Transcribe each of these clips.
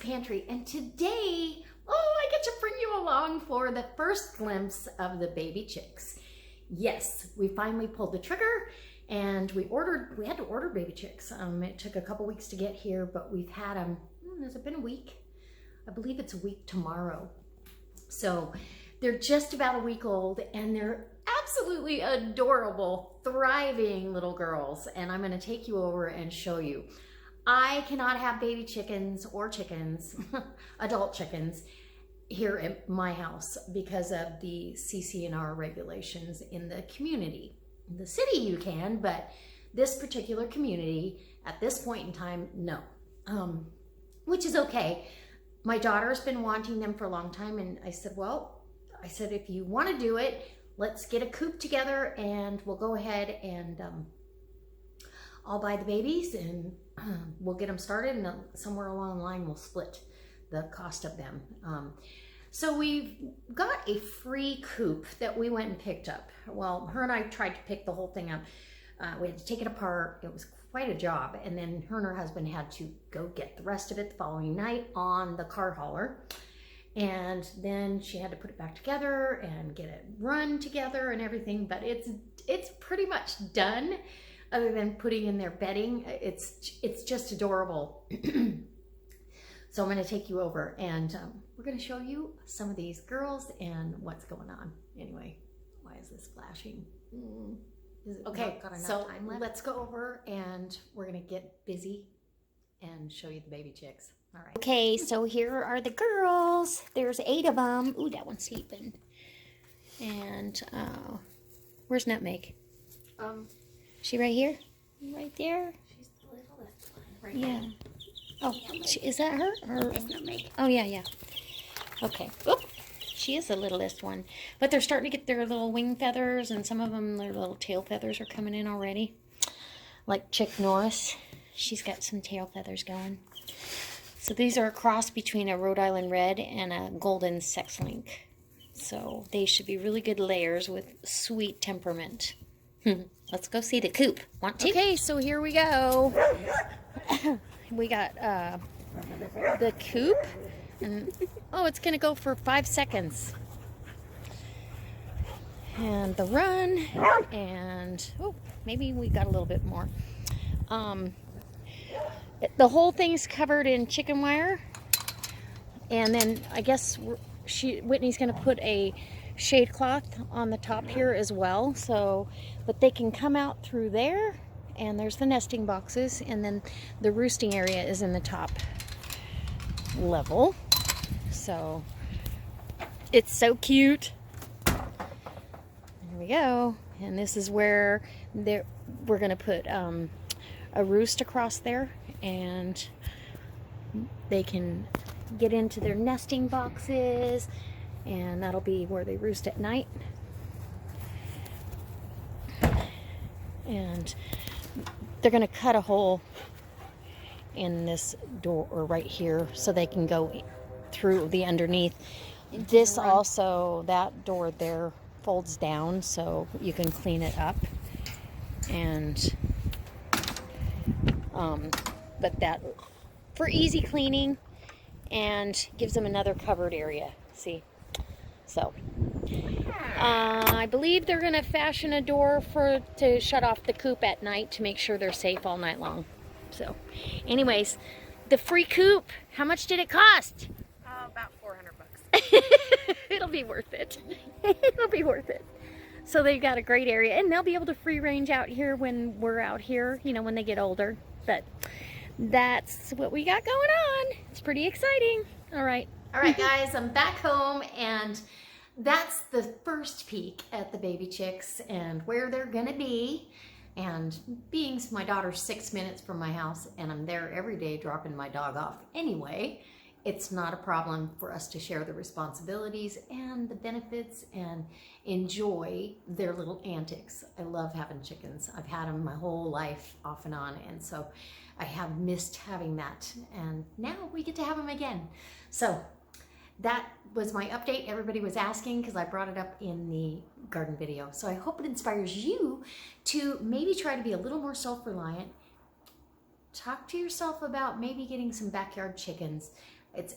Pantry, and today, I get to bring you along for the first glimpse of the baby chicks. Yes, we finally pulled the trigger, and we had to order baby chicks. It took a couple weeks to get here, but we've had them, has it been a week? I believe it's a week tomorrow. So they're just about a week old, and they're absolutely adorable, thriving little girls, and I'm gonna take you over and show you. I cannot have baby chickens or chickens, adult chickens, here at my house because of the CC&R regulations in the community. In the city you can, but this particular community, at this point in time, no. Which is okay. My daughter's been wanting them for a long time, and I said, if you want to do it, let's get a coop together and we'll go ahead and I'll buy the babies and we'll get them started, and somewhere along the line we'll split the cost of them. So we've got a free coop that we went and picked up. Well, her and I tried to pick the whole thing up. We had to take it apart. It was quite a job. And then her and her husband had to go get the rest of it the following night on the car hauler. And then she had to put it back together and get it run together and everything. But it's pretty much done, other than putting in their bedding. It's just adorable. So I'm going to take you over, and we're going to show you some of these girls and what's going on. Anyway, why is this flashing? Okay, so let's go over and we're going to get busy and show you the baby chicks. All right. Okay, so here are the girls. There's 8 of them. Ooh, that one's sleeping. And where's Nutmeg? She right here? Right there? She's the littlest one. Right there. Oh, is that her? That's Nutmeg. Oh, yeah. Okay. Oop. She is the littlest one. But they're starting to get their little wing feathers, and some of them, their little tail feathers are coming in already. Like Chick Norris. She's got some tail feathers going. So these are a cross between a Rhode Island Red and a Golden Sex Link. So they should be really good layers with sweet temperament. Let's go see the coop. Want to? Okay, so here we go. We got the coop. And it's going to go for 5 seconds. And the run. And, maybe we got a little bit more. The whole thing's covered in chicken wire. And then I guess Whitney's going to put a shade cloth on the top here as well. But they can come out through there. And there's the nesting boxes. And then the roosting area is in the top level. So it's so cute. There we go. And this is where we're going to put a roost across there, and they can get into their nesting boxes, and that'll be where they roost at night. And they're going to cut a hole in this door or right here so they can go through the underneath. This also, that door there folds down so you can clean it up, and but that for easy cleaning, and gives them another covered area. See, so I believe they're gonna fashion a door to shut off the coop at night to make sure they're safe all night long. So anyways, the free coop, how much did it cost? About $400. It'll be worth it. It'll be worth it. So they've got a great area, and they'll be able to free range out here when we're out here, when they get older. But that's what we got going on. It's pretty exciting. All right, guys, I'm back home, and that's the first peek at the baby chicks and where they're gonna be. And being my daughter's 6 minutes from my house, and I'm there every day dropping my dog off anyway, it's not a problem for us to share the responsibilities and the benefits and enjoy their little antics. I love having chickens. I've had them my whole life off and on, and so I have missed having that, and now we get to have them again. So that was my update. Everybody was asking because I brought it up in the garden video. So I hope it inspires you to maybe try to be a little more self-reliant. Talk to yourself about maybe getting some backyard chickens.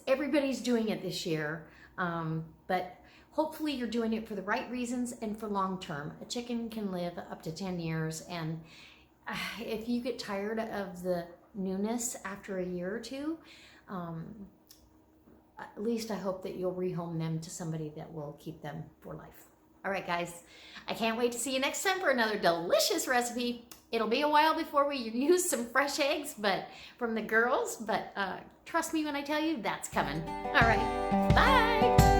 Everybody's doing it this year, but hopefully you're doing it for the right reasons and for long term. A chicken can live up to 10 years, and if you get tired of the newness after a year or two, at least I hope that you'll rehome them to somebody that will keep them for life. All right, guys, I can't wait to see you next time for another delicious recipe. It'll be a while before we use some fresh eggs, but from the girls, but trust me when I tell you, that's coming. All right, bye.